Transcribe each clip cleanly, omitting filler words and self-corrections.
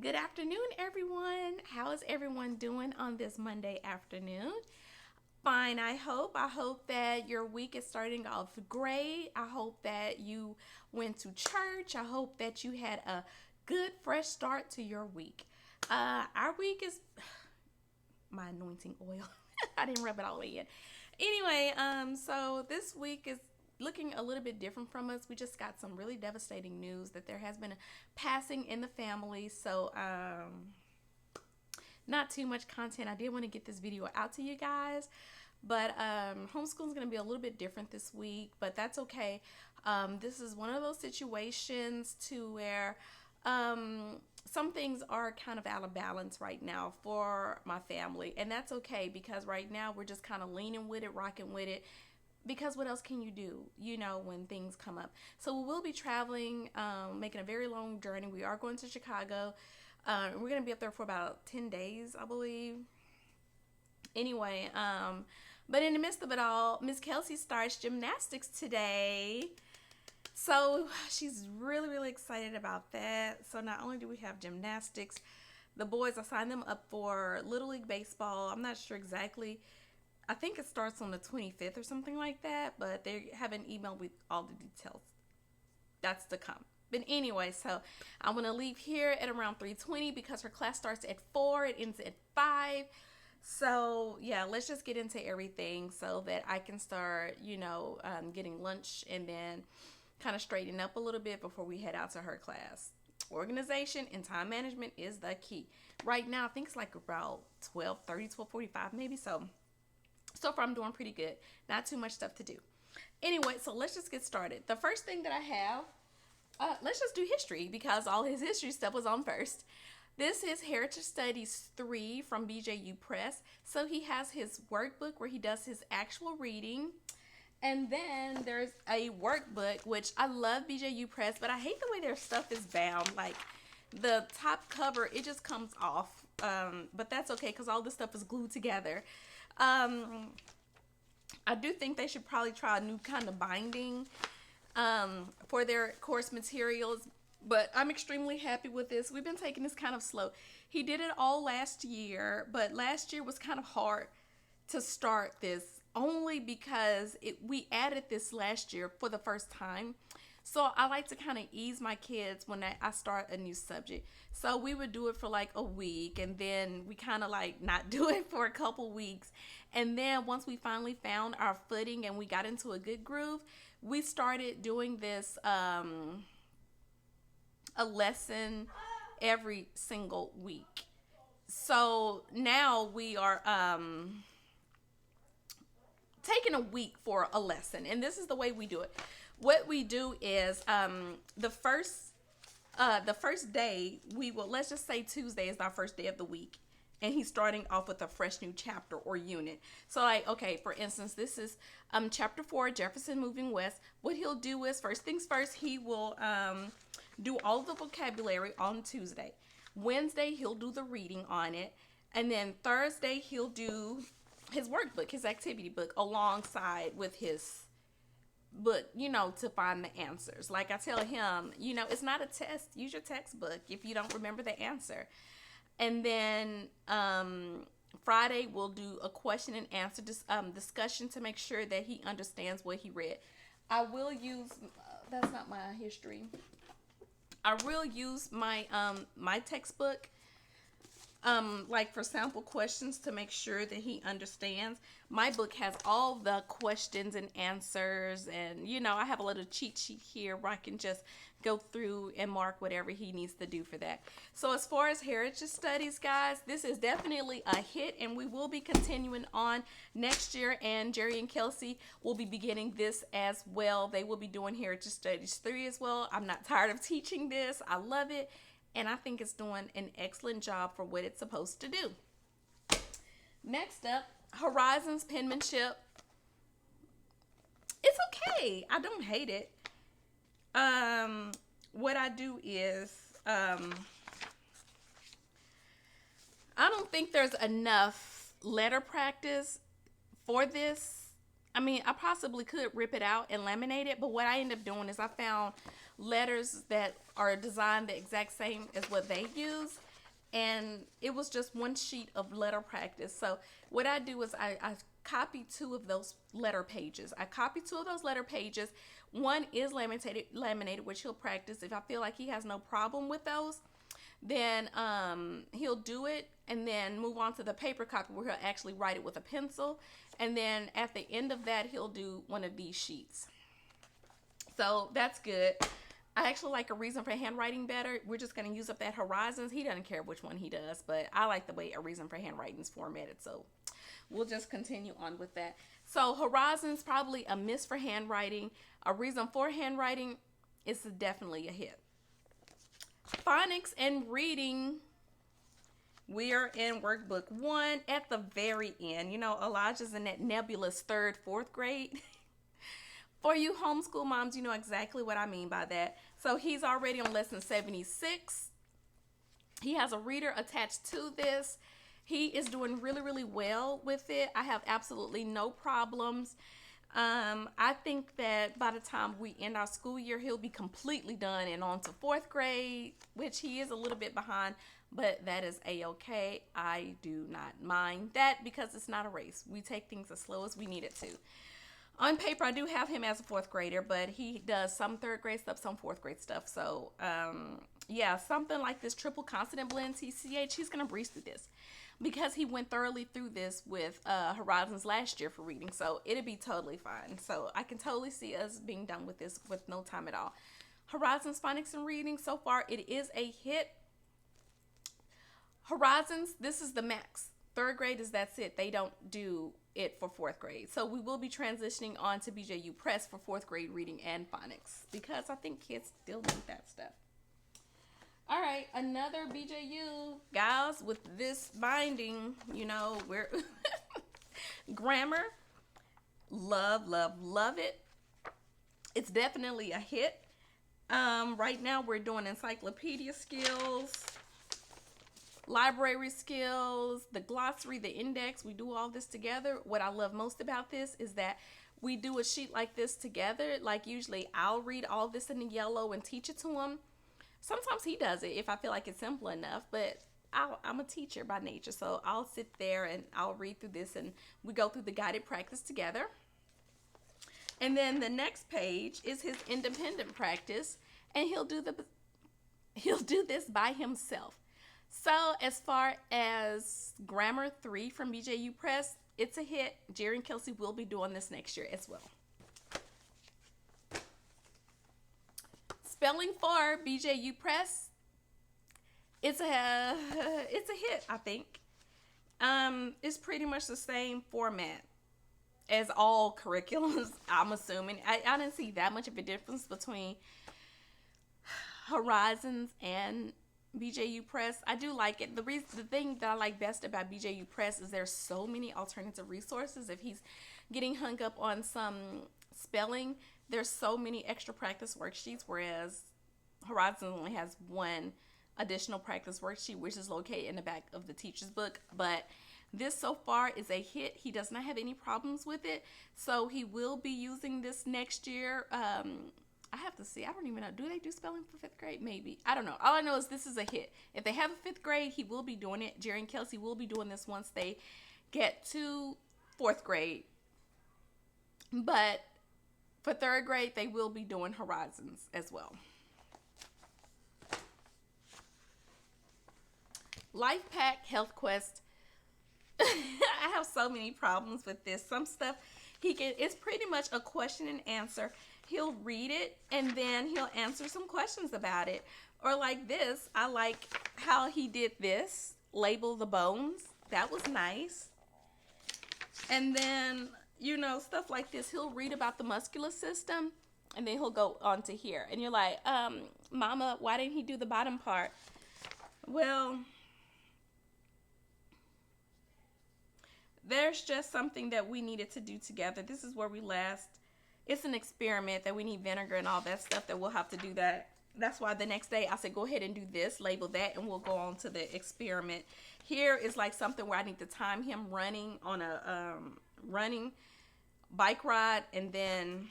Good afternoon, everyone. How is everyone doing on this Monday afternoon? Fine, I hope. I hope that your week is starting off great. I hope that you went to church. I hope that you had a good, fresh start to your week. Our week is my anointing oil. I didn't rub it all the way in. Anyway, so this week is looking a little bit different from us. We just got some really devastating news that there has been a passing in the family. So, not too much content. I did want to get this video out to you guys, but homeschool is going to be a little bit different this week, but that's okay. This is one of those situations to where some things are kind of out of balance right now for my family, and that's okay because right now we're just kind of leaning with it, rocking with it. Because what else can you do, when things come up? So we will be traveling, making a very long journey. We are going to Chicago. We're going to be up there for about 10 days, I believe. Anyway, but in the midst of it all, Miss Kelsey starts gymnastics today. So she's really, really excited about that. So not only do we have gymnastics, the boys, I signed them up for Little League Baseball. I'm not sure exactly. I think it starts on the 25th or something like that, but they have an email with all the details. That's to come. But anyway, so I'm gonna leave here at around 3:20 because her class starts at 4. It ends at 5. So yeah, let's just get into everything so that I can start, getting lunch and then kind of straighten up a little bit before we head out to her class. Organization and time management is the key. Right now, I think it's like about 12:30, 12:45 maybe. So far I'm doing pretty good. Not too much stuff to do. Anyway, so let's just get started. The first thing that I have, let's just do history because all his history stuff was on first. This is Heritage Studies 3 from BJU Press. So he has his workbook where he does his actual reading. And then there's a workbook, which I love BJU Press, but I hate the way their stuff is bound. Like the top cover, it just comes off. But that's okay because all this stuff is glued together. I do think they should probably try a new kind of binding for their course materials, but I'm extremely happy with this. We've been taking this kind of slow. He did it all last year, but last year was kind of hard to start this only because we added this last year for the first time. So I like to kind of ease my kids when I start a new subject. So we would do it for like a week and then we kind of like not do it for a couple weeks. And then once we finally found our footing and we got into a good groove, we started doing this a lesson every single week. So now we are taking a week for a lesson, and this is the way we do it. What we do is the first day we will, let's just say Tuesday is our first day of the week, and he's starting off with a fresh new chapter or unit. So like, okay, for instance, this is chapter 4, Jefferson Moving West. What he'll do is, first things first, he will do all the vocabulary on Tuesday. Wednesday he'll do the reading on it, and then Thursday he'll do his workbook, his activity book, alongside with his book, to find the answers. Like I tell him, it's not a test. Use your textbook if you don't remember the answer. And then Friday we'll do a question and answer discussion to make sure that he understands what he read. I will use that's not my history. I will use my textbook like for sample questions to make sure that he understands. My book has all the questions and answers, and I have a little cheat sheet here where I can just go through and mark whatever he needs to do for that. So as far as Heritage Studies, guys, this is definitely a hit, and we will be continuing on next year, and Jerry and Kelsey will be beginning this as well. They will be doing Heritage Studies 3 as well. I'm not tired of teaching this. I love it, and I think it's doing an excellent job for what it's supposed to do. Next up, Horizons Penmanship. It's okay. I don't hate it. What I do is, I don't think there's enough letter practice for this. I mean, I possibly could rip it out and laminate it, but what I end up doing is I found letters that are designed the exact same as what they use, and it was just one sheet of letter practice. So what I do is I copy two of those letter pages. I copy two of those letter pages. One is laminated, which he'll practice. If I feel like he has no problem with those, then he'll do it and then move on to the paper copy where he'll actually write it with a pencil. And then at the end of that, he'll do one of these sheets. So that's good. I actually like A Reason for Handwriting better. We're just going to use up that Horizons. He doesn't care which one he does, but I like the way A Reason for Handwriting is formatted. So we'll just continue on with that. So Horizons, probably a miss for handwriting. A Reason for Handwriting is definitely a hit. Phonics and reading. We are in workbook 1 at the very end. You know, Elijah's in that nebulous 3rd, 4th grade. For you homeschool moms, you know exactly what I mean by that. So he's already on lesson 76. He has a reader attached to this. He is doing really, really well with it. I have absolutely no problems. I think that by the time we end our school year, he'll be completely done and on to 4th grade, which he is a little bit behind, but that is a-okay. I do not mind that because it's not a race. We take things as slow as we need it to. On paper, I do have him as a 4th grader, but he does some 3rd grade stuff, some 4th grade stuff. So, yeah, something like this triple consonant blend, TCH, he's going to breeze through this because he went thoroughly through this with Horizons last year for reading. So, it'll be totally fine. So, I can totally see us being done with this with no time at all. Horizons, phonics, and reading, so far, it is a hit. Horizons, this is the max. 3rd grade is that's it. They don't do it for 4th grade. So we will be transitioning on to BJU Press for 4th grade reading and phonics because I think kids still need that stuff. All right, another BJU, guys, with this binding, you know, we're grammar, love it. It's definitely a hit. Right now we're doing encyclopedia skills, library skills, the glossary, the index. We do all this together. What I love most about this is that we do a sheet like this together. Like usually I'll read all this in the yellow and teach it to him. Sometimes he does it if I feel like it's simple enough, but I'm a teacher by nature. So I'll sit there and I'll read through this and we go through the guided practice together. And then the next page is his independent practice, and he'll do this by himself. So as far as Grammar 3 from BJU Press, it's a hit. Jerry and Kelsey will be doing this next year as well. Spelling for BJU Press, it's a hit, I think. It's pretty much the same format as all curriculums, I'm assuming. I didn't see that much of a difference between Horizons and BJU Press. I do like it. The thing that I like best about BJU Press is there's so many alternative resources. If he's getting hung up on some spelling, there's so many extra practice worksheets, whereas Horizons only has one additional practice worksheet, which is located in the back of the teacher's book. But this so far is a hit. He does not have any problems with it, so he will be using this next year. I have to see. I don't even know. Do they do spelling for 5th grade? Maybe. I don't know. All I know is this is a hit. If they have a 5th grade, he will be doing it. Jerry and Kelsey will be doing this once they get to 4th grade. But for 3rd grade, they will be doing Horizons as well. Life Pack Health Quest. I have so many problems with this. Some stuff it's pretty much a question and answer. He'll read it and then he'll answer some questions about it. Or like this, I like how he did this, label the bones. That was nice. And then, you know, stuff like this, he'll read about the muscular system and then he'll go on to here. And you're like, Mama, why didn't he do the bottom part? Well, there's just something that we needed to do together. This is where we last. It's an experiment that we need vinegar and all that stuff that we'll have to do that. That's why the next day I said, go ahead and do this, label that, and we'll go on to the experiment. Here is like something where I need to time him running on a running bike ride and then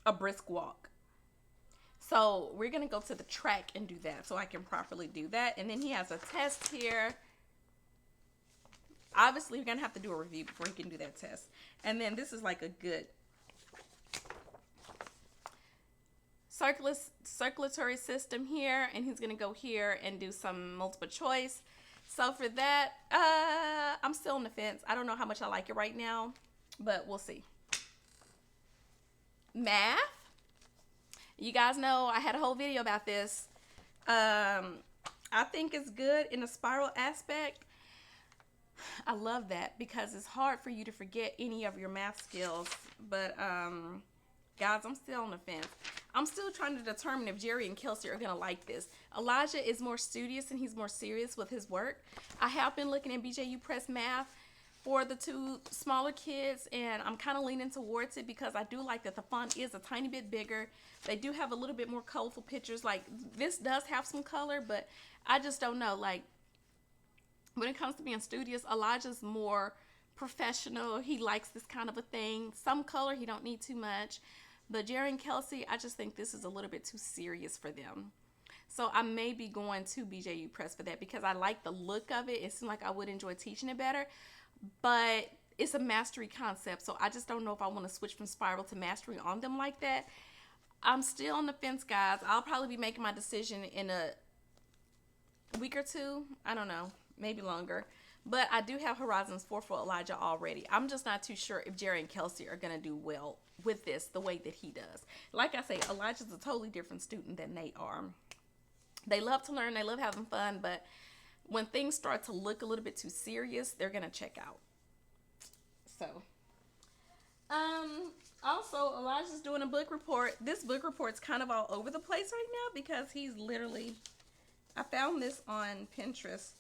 a brisk walk. So we're going to go to the track and do that so I can properly do that. And then he has a test here. Obviously, we're going to have to do a review before he can do that test. And then this is like a good circulatory system here. And he's going to go here and do some multiple choice. So for that, I'm still on the fence. I don't know how much I like it right now, but we'll see. Math. You guys know I had a whole video about this. I think it's good in a spiral aspect. I love that because it's hard for you to forget any of your math skills. But guys, I'm still on the fence. I'm still trying to determine if Jerry and Kelsey are going to like this. Elijah is more studious and he's more serious with his work. I have been looking at BJU Press Math for the two smaller kids, and I'm kind of leaning towards it because I do like that the font is a tiny bit bigger. They do have a little bit more colorful pictures. Like, this does have some color, but I just don't know. Like, when it comes to being studious, Elijah's more professional. He likes this kind of a thing. Some color, he don't need too much. But Jerry and Kelsey, I just think this is a little bit too serious for them. So I may be going to BJU Press for that because I like the look of it. It seems like I would enjoy teaching it better. But it's a mastery concept. So I just don't know if I want to switch from spiral to mastery on them like that. I'm still on the fence, guys. I'll probably be making my decision in a week or two. I don't know. Maybe longer. But I do have Horizons 4 for Elijah already. I'm just not too sure if Jerry and Kelsey are going to do well with this the way that he does. Like I say, Elijah's a totally different student than they are. They love to learn. They love having fun. But when things start to look a little bit too serious, they're going to check out. So, also, Elijah's doing a book report. This book report's kind of all over the place right now because he's literally, I found this on Pinterest.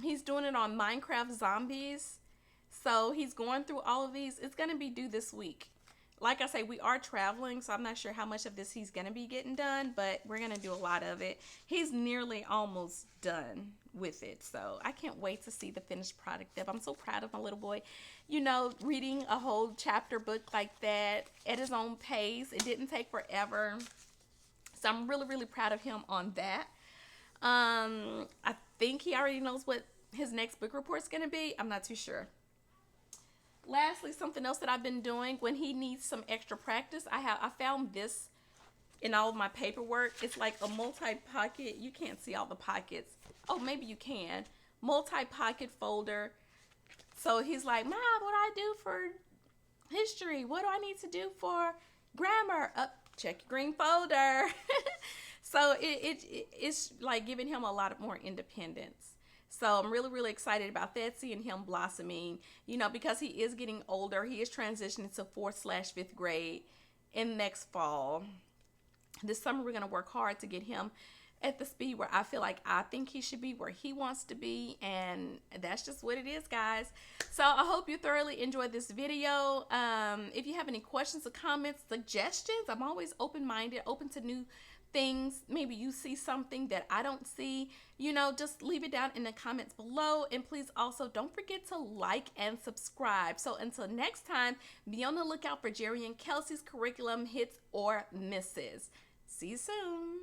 He's doing it on Minecraft Zombies. So he's going through all of these. It's going to be due this week. Like I say, we are traveling, so I'm not sure how much of this he's going to be getting done, but we're going to do a lot of it. He's nearly almost done with it, so I can't wait to see the finished product of. I'm so proud of my little boy. You know, reading a whole chapter book like that at his own pace. It didn't take forever. So I'm really, really proud of him on that. I think he already knows what his next book report's going to be. I'm not too sure. Lastly, something else that I've been doing when he needs some extra practice, I found this in all of my paperwork. It's like a multi-pocket. You can't see all the pockets. Oh, maybe you can. Multi-pocket folder. So he's like, Mom, what do I do for history? What do I need to do for grammar? Check your green folder. So it's like giving him a lot more independence. So I'm really, really excited about that, seeing him blossoming, you know, because he is getting older. He is transitioning to 4th/5th grade in next fall. This summer, we're going to work hard to get him at the speed where I feel like I think he should be, where he wants to be. And that's just what it is, guys. So I hope you thoroughly enjoyed this video. If you have any questions or comments, suggestions, I'm always open-minded, open to new things. Maybe you see something that I don't see, you know, just leave it down in the comments below. And please also don't forget to like and subscribe. So until next time, be on the lookout for Jerry and Kelsey's curriculum hits or misses. See you soon.